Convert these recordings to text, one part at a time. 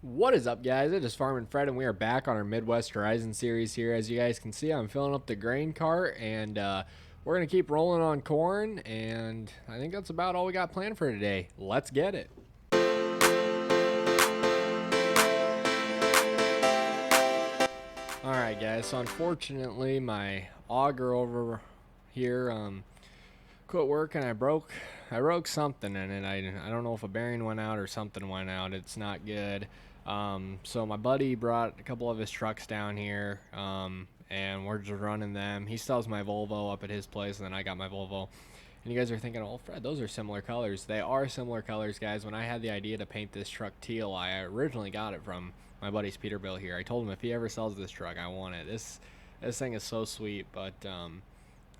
What is up, guys? It is Farmin' Fred, and we are back on our Midwest Horizon series here. As you guys can see, I'm filling up the grain cart, and we're going to keep rolling on corn, and I think that's about all we got planned for today. Let's get it. All right, guys, so unfortunately, my auger over here quit working. I broke something in it. I don't know if a bearing went out or something went out. It's not good. So my buddy brought a couple of his trucks down here, and we're just running them. He still has my Volvo up at his place, and then I got my Volvo. And you guys are thinking, oh, Fred, those are similar colors. They are similar colors, guys. When I had the idea to paint this truck teal, I originally got it from my buddy's Peterbilt here. I told him if he ever sells this truck, I want it. This thing is so sweet, but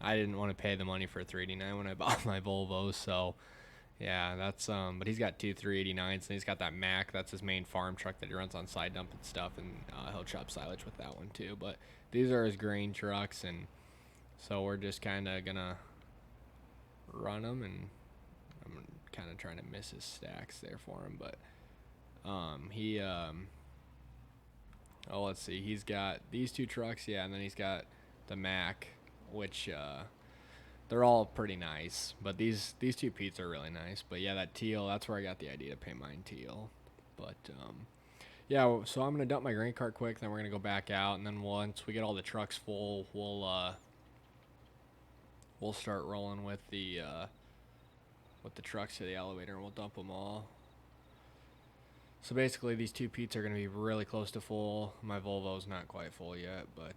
I didn't want to pay the money for a 389 when I bought my Volvo, so yeah, that's but he's got two 389s, and he's got that Mack. That's his main farm truck that he runs on side dump and stuff, and he'll chop silage with that one too. But these are his grain trucks, and so we're just kind of gonna run them, and I'm kind of trying to miss his stacks there for him, but he oh, let's see, he's got these two trucks, yeah, and then he's got the Mack, which they're all pretty nice, but these two Pete's are really nice. But yeah, that teal, that's where I got the idea to paint mine teal. But yeah, so I'm gonna dump my grain cart quick, then we're gonna go back out, and then once we get all the trucks full, we'll start rolling with the trucks to the elevator, and we'll dump them all. So basically, these two Pete's are gonna be really close to full. My Volvo's not quite full yet, but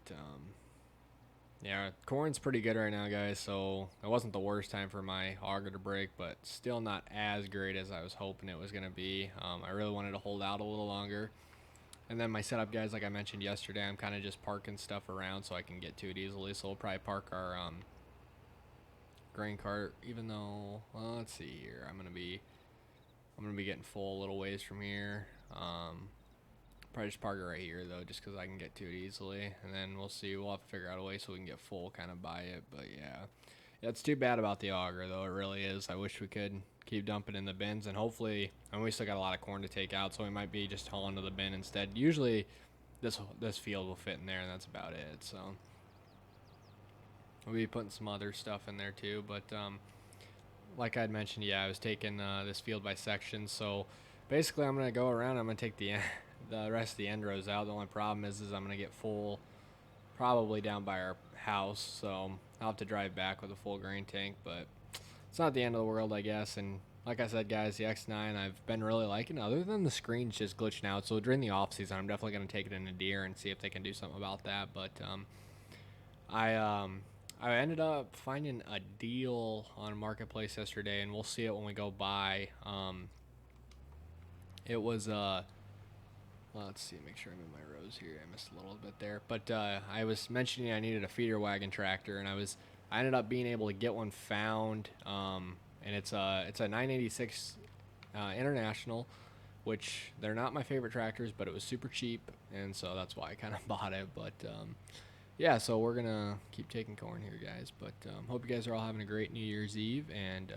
yeah, corn's pretty good right now, guys, so it wasn't the worst time for my auger to break, but still not as great as I was hoping it was going to be. I really wanted to hold out a little longer. And then my setup, guys, like I mentioned yesterday, I'm kind of just parking stuff around so I can get to it easily. So we'll probably park our grain cart, even though, well, let's see here. I'm gonna be getting full a little ways from here. Probably just park it right here, though, just because I can get to it easily. And then we'll see. We'll have to figure out a way so we can get full kind of by it. But, yeah. It's too bad about the auger, though. It really is. I wish we could keep dumping in the bins. And hopefully, we still got a lot of corn to take out, so we might be just hauling to the bin instead. Usually, this field will fit in there, and that's about it. So, we'll be putting some other stuff in there, too. But, like I'd mentioned, yeah, I was taking this field by sections. So, basically, I'm going to go around. I'm going to take the rest of the end rows out. The only problem is I'm going to get full probably down by our house, so I'll have to drive back with a full grain tank, but it's not the end of the world, I guess. And like I said, guys, the X9 I've been really liking, other than the screen's just glitching out. So during the off season, I'm definitely going to take it in a deer and see if they can do something about that. But I I ended up finding a deal on Marketplace yesterday, and we'll see it when we go by. It was well, let's see, make sure I'm in my rows here. I missed a little bit there, but I was mentioning I needed a feeder wagon tractor, and I ended up being able to get one found, and it's a 986 International, which they're not my favorite tractors, but it was super cheap, and so that's why I kind of bought it. But yeah, so we're gonna keep taking corn here, guys. But hope you guys are all having a great New Year's Eve, and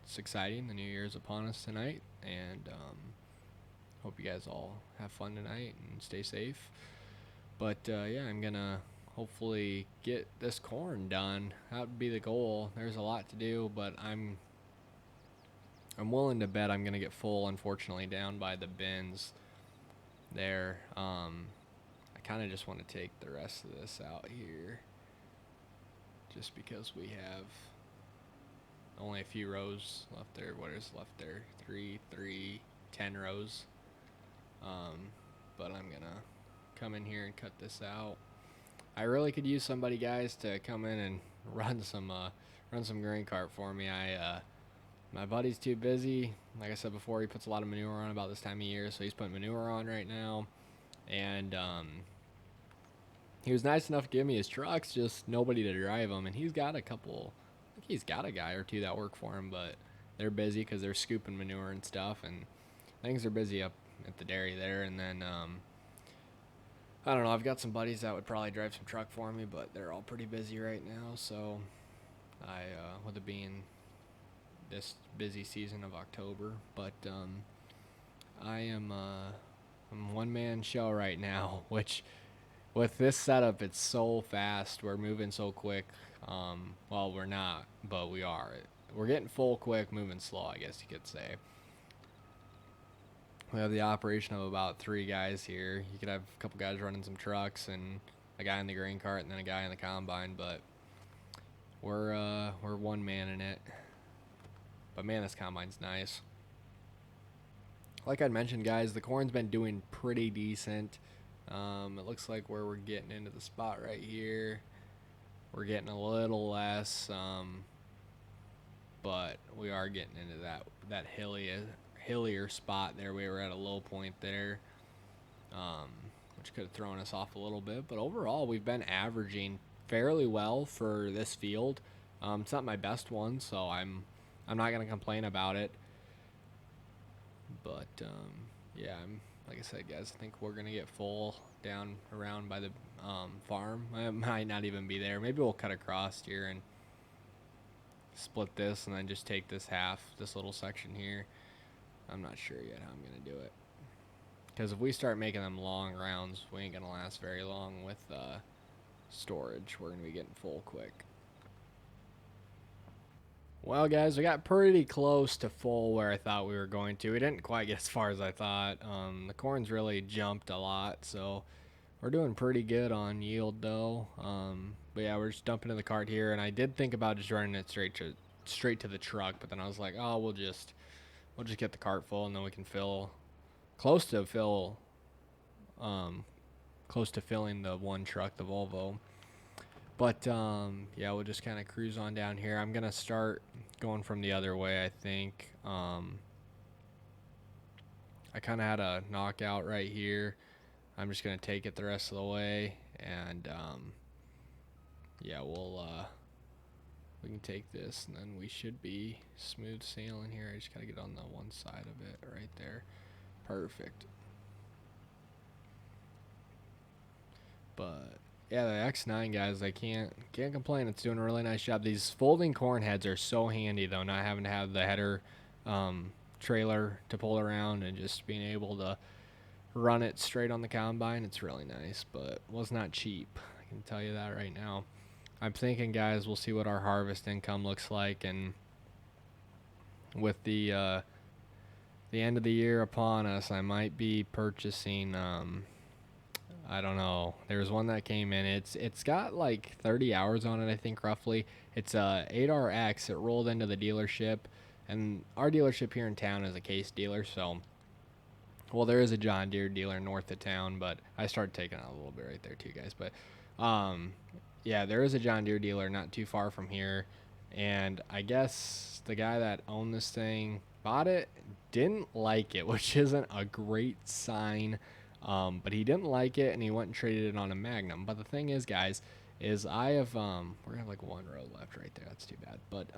it's exciting. The New Year's upon us tonight, and hope you guys all have fun tonight and stay safe. But yeah, I'm gonna hopefully get this corn done. That would be the goal. There's a lot to do, but I'm willing to bet I'm gonna get full. Unfortunately, down by the bins there. I kind of just want to take the rest of this out here, just because we have only a few rows left there. What is left there? 10 rows. But I'm gonna come in here and cut this out. I really could use somebody, guys, to come in and run some grain cart for me. My buddy's too busy. Like I said before, he puts a lot of manure on about this time of year, so he's putting manure on right now. And he was nice enough to give me his trucks, just nobody to drive them. And he's got a couple. I think he's got a guy or two that work for him, but they're busy because they're scooping manure and stuff, and things are busy up at the dairy there. And then I don't know, I've got some buddies that would probably drive some truck for me, but they're all pretty busy right now. So with it being this busy season of October, but I'm one-man show right now, which with this setup, it's so fast. We're moving so quick. Well, we're not, but we are. We're getting full quick, moving slow, I guess you could say. We have the operation of about 3 guys here. You could have a couple guys running some trucks and a guy in the grain cart and then a guy in the combine, but we're one man in it. But man, this combine's nice. Like I mentioned, guys, the corn's been doing pretty decent. It looks like where we're getting into the spot right here, we're getting a little less, but we are getting into that hillier spot there. We were at a low point there, which could have thrown us off a little bit. But overall, we've been averaging fairly well for this field. It's not my best one, so I'm not gonna complain about it. But yeah, like I said, guys, I think we're gonna get full down around by the farm. I might not even be there. Maybe we'll cut across here and split this and then just take this little section here. I'm not sure yet how I'm gonna do it, because if we start making them long rounds, we ain't gonna last very long with storage. We're gonna be getting full quick. Well, guys, we got pretty close to full where I thought we were going to. We didn't quite get as far as I thought. The corn's really jumped a lot, so we're doing pretty good on yield, though. But yeah, we're just dumping in the cart here, and I did think about just running it straight to the truck, but then I was like, oh, we'll just get the cart full, and then we can close to filling the one truck, the Volvo. But yeah, we'll just kind of cruise on down here. I'm gonna start going from the other way, I think. I kind of had a knockout right here. I'm just gonna take it the rest of the way, and yeah, we can take this, and then we should be smooth sailing here. I just gotta get on the one side of it right there. Perfect. But yeah, the X9, guys, I can't complain. It's doing a really nice job. These folding corn heads are so handy, though, not having to have the header trailer to pull around and just being able to run it straight on the combine. It's really nice, but was not cheap. I can tell you that right now. I'm thinking, guys, we'll see what our harvest income looks like, and with the end of the year upon us, I might be purchasing I don't know. There was one that came in. It's got like 30 hours on it, I think, roughly. It's a 8RX. It rolled into the dealership, and our dealership here in town is a Case dealer. So, well, there is a John Deere dealer north of town, but I started taking out a little bit right there too, guys. But yeah, there is a John Deere dealer not too far from here, and I guess the guy that owned this thing bought it, didn't like it, which isn't a great sign. But he didn't like it, and he went and traded it on a Magnum. But the thing is, guys, is I have we're gonna have like one row left right there. That's too bad. But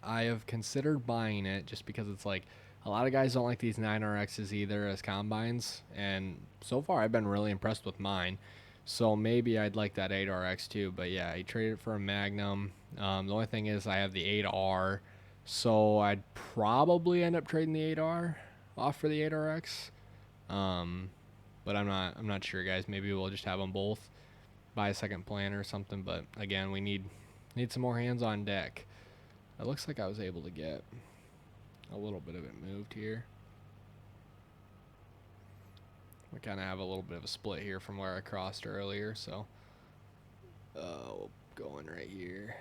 I have considered buying it just because it's like a lot of guys don't like these 9RXs either as combines, and so far I've been really impressed with mine. So maybe I'd like that 8RX too. But yeah, he traded it for a Magnum. The only thing is I have the 8R, so I'd probably end up trading the 8R off for the 8RX. But I'm not sure, guys. Maybe we'll just have them both, buy a second planter or something. But again, we need some more hands on deck. It looks like I was able to get a little bit of it moved here. We kind of have a little bit of a split here from where I crossed earlier, so we'll go in right here.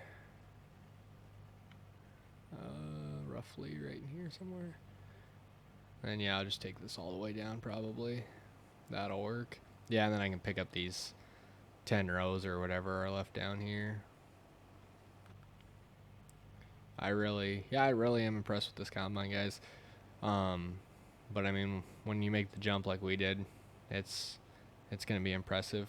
Roughly right in here somewhere. And yeah, I'll just take this all the way down probably. That'll work. Yeah, and then I can pick up these 10 rows or whatever are left down here. I really am impressed with this combine, guys. But I mean, when you make the jump like we did, it's gonna be impressive.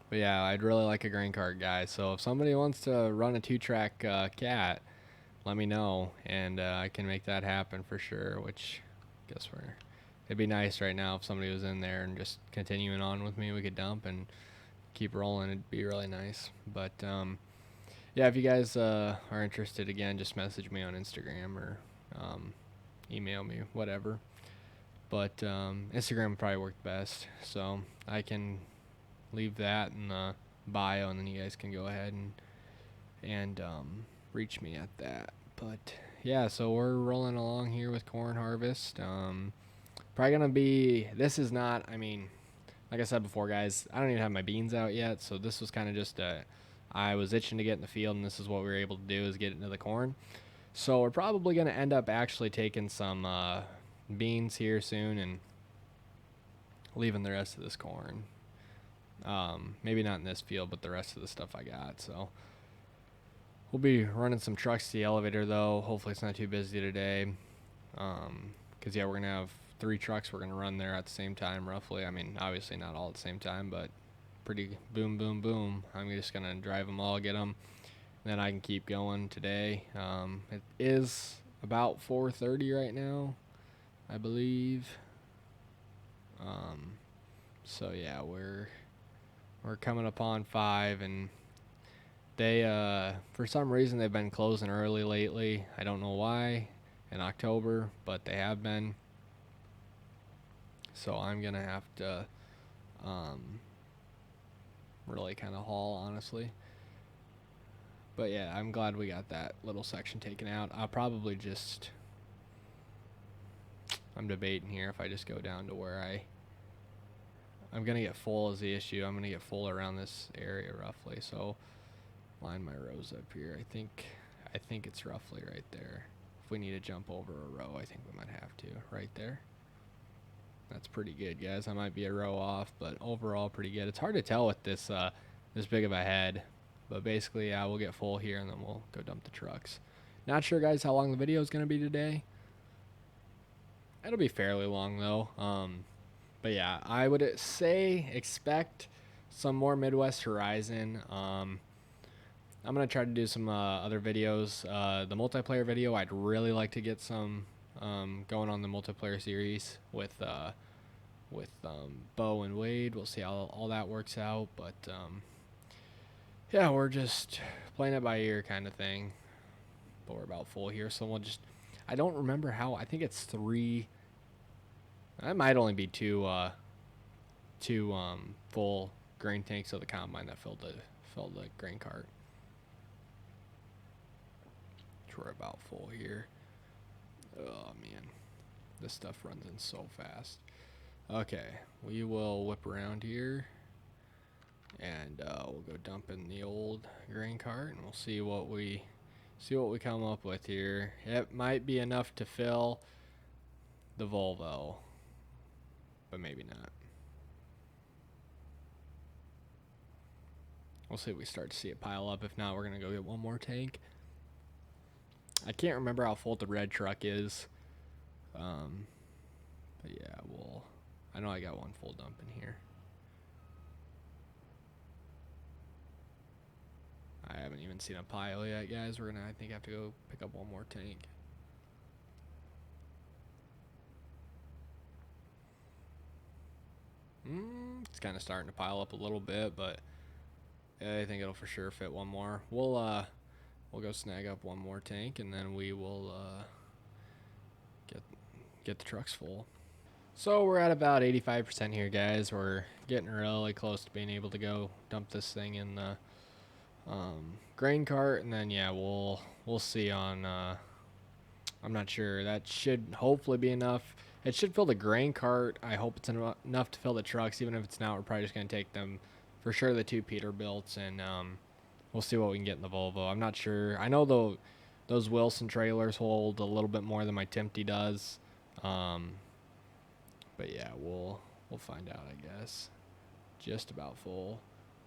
But yeah, I'd really like a grain cart, guys. So if somebody wants to run a 2-track cat, let me know, and I can make that happen for sure, which I guess it'd be nice right now if somebody was in there and just continuing on with me. We could dump and keep rolling. It'd be really nice. But yeah, if you guys are interested, again, just message me on Instagram or email me, whatever. but Instagram would probably work best. So I can leave that in the bio, and then you guys can go ahead and reach me at that. But yeah, so we're rolling along here with corn harvest. Probably gonna be. This is not. I mean, like I said before, guys, I don't even have my beans out yet, so this was kind of just I was itching to get in the field, and this is what we were able to do, is get into the corn. So we're probably going to end up actually taking some beans here soon and leaving the rest of this corn. Maybe not in this field, but the rest of the stuff I got. So we'll be running some trucks to the elevator, though. Hopefully it's not too busy today. Because, yeah, we're going to have 3 trucks we're going to run there at the same time, roughly. I mean, obviously not all at the same time, but pretty boom, boom, boom. I'm just going to drive them all, get them. Then I can keep going today. It is about 4:30 right now, I believe. So yeah, we're coming upon 5, and they for some reason they've been closing early lately. I don't know why in October, but they have been. So I'm gonna have to really kind of haul, honestly. But yeah, I'm glad we got that little section taken out. I'll probably just, I'm debating here if I just go down to where I'm going to get full is the issue. I'm going to get full around this area roughly. So line my rows up here. I think it's roughly right there. If we need to jump over a row, I think we might have to right there. That's pretty good, guys. I might be a row off, but overall pretty good. It's hard to tell with this this big of a head. But basically, yeah, we'll get full here, and then we'll go dump the trucks. Not sure, guys, how long the video is going to be today. It'll be fairly long, though. But yeah, I would say expect some more Midwest Horizon. I'm going to try to do some other videos. The multiplayer video, I'd really like to get some going on the multiplayer series with Bo and Wade. We'll see how all that works out. But yeah, we're just playing it by ear kind of thing. But we're about full here, so we'll just, I don't remember how, I think it's 3, it might only be 2 full grain tanks of the combine that filled the grain cart. Which we're about full here. Oh man, this stuff runs in so fast. Okay, we will whip around here, and we'll go dump in the old grain cart, and we'll see what we come up with here. It might be enough to fill the Volvo, but maybe not. We'll see if we start to see it pile up. If not, we're going to go get one more tank. I can't remember how full the red truck is. But yeah, I know I got one full dump in here. I haven't even seen a pile yet, guys. We're going to, I think, have to go pick up one more tank. It's kind of starting to pile up a little bit, but I think it'll for sure fit one more. We'll go snag up one more tank, and then we will get the trucks full. So we're at about 85% here, guys. We're getting really close to being able to go dump this thing in the grain cart, and then yeah, we'll see on. I'm not sure. That should hopefully be enough. It should fill the grain cart. I hope it's enough to fill the trucks. Even if it's not, we're probably just gonna take them for sure. The 2 Peterbilts, and we'll see what we can get in the Volvo. I'm not sure. I know though those Wilson trailers hold a little bit more than my Timpty does. But yeah, we'll find out, I guess. Just about full.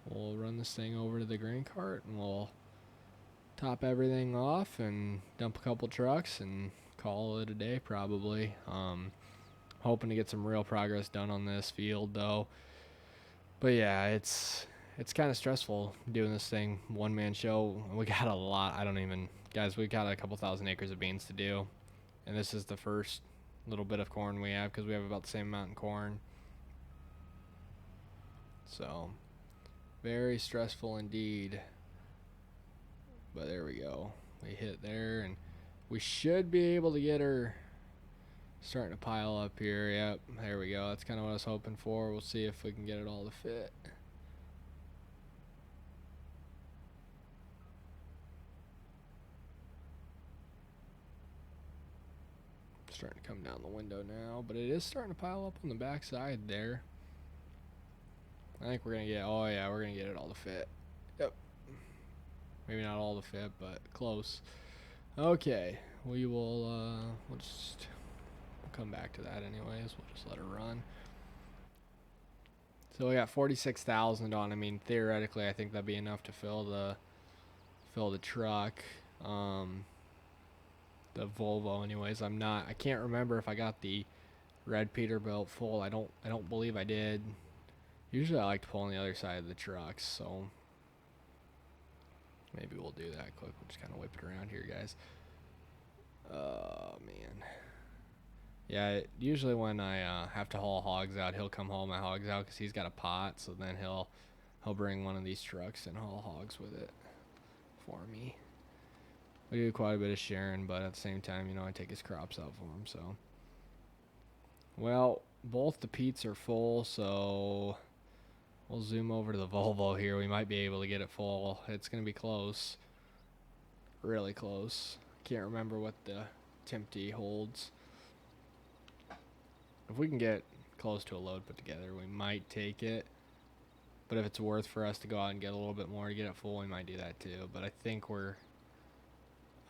We'll run this thing over to the grain cart, and we'll top everything off and dump a couple trucks and call it a day probably. Hoping to get some real progress done on this field though. But yeah, it's kind of stressful doing this thing one-man show. We got a lot. Guys, we got a couple thousand acres of beans to do, and this is the first little bit of corn we have because we have about the same amount in corn. So very stressful indeed. But there we go. We hit there, and we should be able to get her Starting to pile up here. Yep, there we go. That's kind of what I was hoping for. We'll see if we can get it all to fit. Starting to come down the window now, but it is starting to pile up on the back side there. I think we're gonna get, oh yeah, we're gonna get it all to fit. Yep. Maybe not all to fit, but close. Okay, we will, we'll come back to that anyways. We'll just let her run. So we got 46,000 on. I mean, theoretically, I think that'd be enough to fill the truck. The Volvo anyways. I can't remember if I got the red Peterbilt full. I don't believe I did. Usually I like to pull on the other side of the trucks, so maybe we'll do that quick. We'll just kind of whip it around here, guys. Oh man. Yeah, usually when I have to haul hogs out, he'll come haul my hogs out because he's got a pot, so then he'll bring one of these trucks and haul hogs with it for me. We do quite a bit of sharing, but at the same time, you know, I take his crops out for him, so. Well, both the Pete's are full, so we'll zoom over to the Volvo here. We might be able to get it full. It's going to be close. Really close. Can't remember what the Tempty holds. If we can get close to a load put together, we might take it. But if it's worth for us to go out and get a little bit more to get it full, we might do that too. But I think we're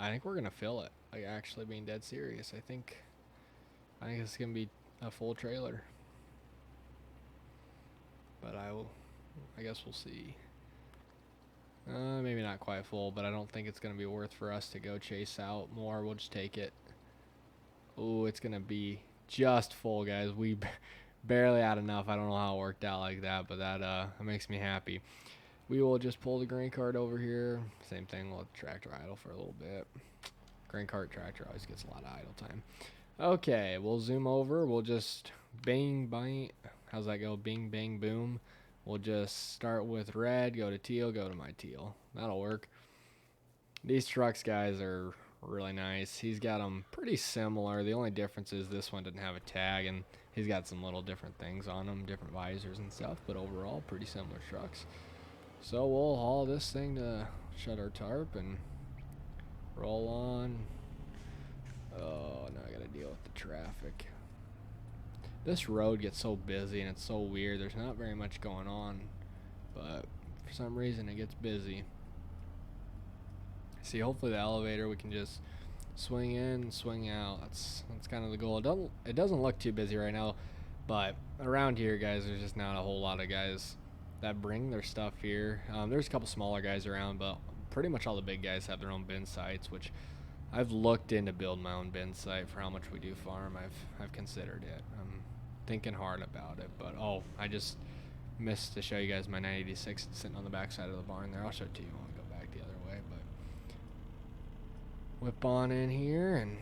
gonna fill it. Like, actually being dead serious. I think it's gonna be a full trailer. But I guess we'll see. Maybe not quite full, but I don't think it's gonna be worth for us to go chase out more. We'll just take it. Oh, it's gonna be just full, guys. We barely had enough. I don't know how it worked out like that, but that makes me happy. We will just pull the grain cart over here. Same thing, we'll let the tractor idle for a little bit. Grain cart tractor always gets a lot of idle time. Okay, we'll zoom over. We'll just bang, bang. How's that go? Bing, bang, boom. We'll just start with red, go to teal, go to my teal. That'll work. These trucks, guys, are really nice. He's got them pretty similar. The only difference is this one didn't have a tag, and he's got some little different things on them, different visors and stuff, but overall, pretty similar trucks. So we'll haul this thing to shut our tarp and roll on. Oh, now I gotta deal with the traffic. This road gets so busy and it's so weird. There's not very much going on, but for some reason it gets busy. See, hopefully the elevator we can just swing in, swing out. That's kind of the goal. It doesn't look too busy right now, but around here, guys, there's just not a whole lot of guys that bring their stuff here. There's a couple smaller guys around, but pretty much all the big guys have their own bin sites, which I've looked into building my own bin site for how much we do farm. I've considered it. I'm thinking hard about it, but oh, I just missed to show you guys my 986 sitting on the back side of the barn there. I'll show it to you when we go back the other way, but whip on in here and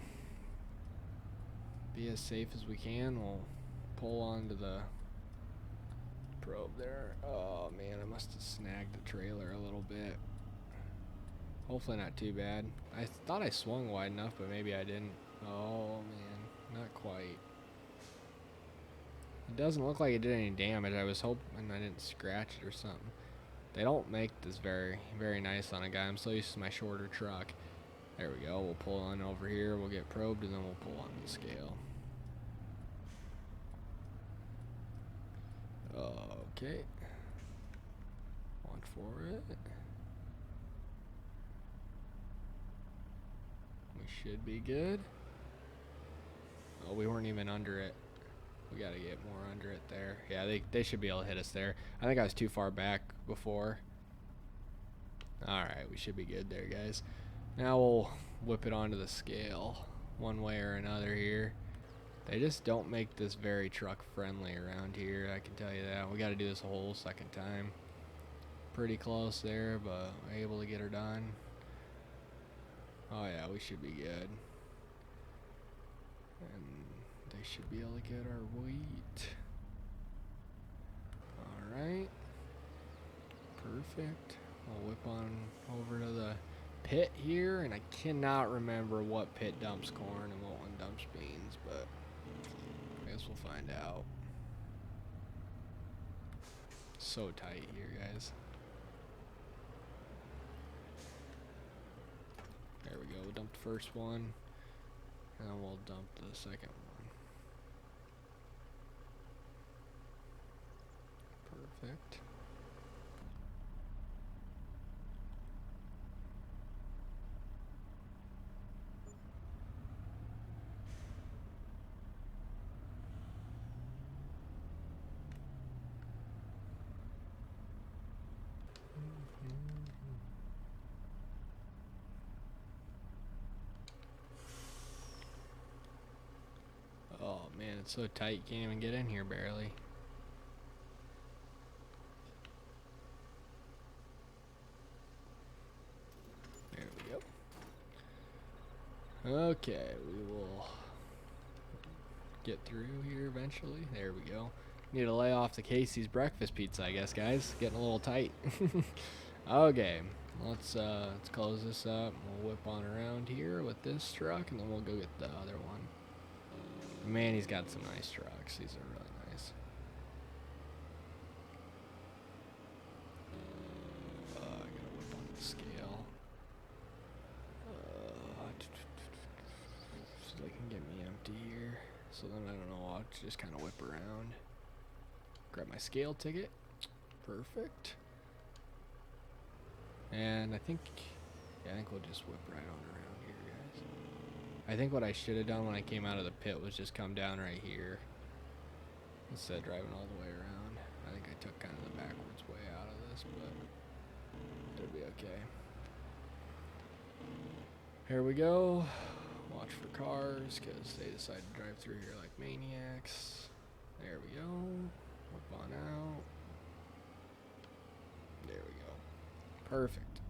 be as safe as we can. We'll pull onto the probe there. Oh man, I must have snagged the trailer a little bit. Hopefully not too bad. I thought I swung wide enough, but maybe I didn't. Oh man, not quite. It doesn't look like it did any damage. I was hoping I didn't scratch it or something. They don't make this very, very nice on a guy. I'm so used to my shorter truck. There we go. We'll pull on over here. We'll get probed, and then we'll pull on the scale. Okay. On for it. We should be good. Oh, we weren't even under it. We gotta get more under it there. Yeah, they should be able to hit us there. I think I was too far back before. Alright, we should be good there, guys. Now we'll whip it onto the scale one way or another here. They just don't make this very truck friendly around here, I can tell you that. We gotta do this a whole second time. Pretty close there, but able to get her done. Oh yeah, we should be good. And they should be able to get our wheat. Alright. Perfect. I'll whip on over to the pit here, and I cannot remember what pit dumps corn and what one dumps beans, but guess we'll find out. So tight here, guys. There we go. We'll dump the first one, and then we'll dump the second one. Perfect. Oh man, it's so tight, you can't even get in here barely. There we go. Okay, we will get through here eventually. There we go. Need to lay off the Casey's breakfast pizza, I guess, guys. Getting a little tight. Okay, let's close this up. We'll whip on around here with this truck, and then we'll go get the other one. Man, he's got some nice trucks. These are really nice. I gotta whip on the scale. So they can get me empty here. So then I don't know, I'll just kind of whip around. Grab my scale ticket. Perfect. And I think we'll just whip right on around here, guys. I think what I should have done when I came out of the pit was just come down right here instead of driving all the way around. I think I took kind of the backwards way out of this, but it'll be okay. Here we go. Watch for cars, because they decide to drive through here like maniacs. There we go. Whip on out. There we go. Perfect.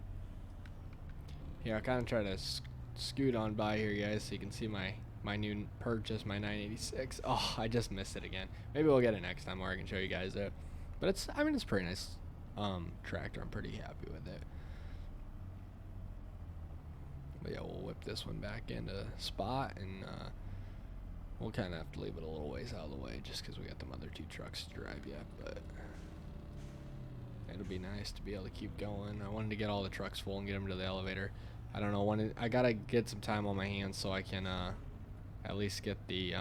Yeah, I kind of try to scoot on by here, guys, so you can see my new purchase, my 986. Oh, I just missed it again. Maybe we'll get it next time where I can show you guys it. But it's a pretty nice tractor. I'm pretty happy with it. But yeah, we'll whip this one back into spot, and we'll kind of have to leave it a little ways out of the way just because we got them other two trucks to drive yet. But it'll be nice to be able to keep going. I wanted to get all the trucks full and get them to the elevator. I don't know when I gotta get some time on my hands so I can at least get the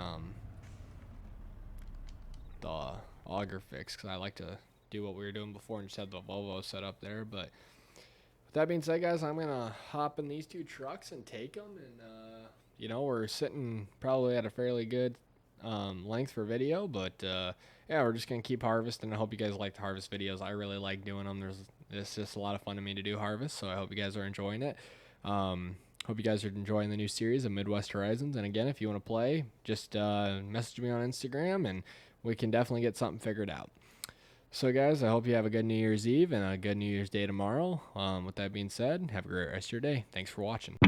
auger fixed, because I like to do what we were doing before and just have the Volvo set up there. But with that being said, guys, I'm gonna hop in these two trucks and take them, and you know, we're sitting probably at a fairly good length for video, but yeah, we're just gonna keep harvesting. I hope you guys like the harvest videos. I really like doing them. It's just a lot of fun to me to do harvest, so I hope you guys are enjoying it. Hope you guys are enjoying the new series of Midwest Horizons. And again, if you want to play, just message me on Instagram, and we can definitely get something figured out. So guys, I hope you have a good New Year's Eve and a good New Year's Day tomorrow. With that being said, have a great rest of your day. Thanks for watching.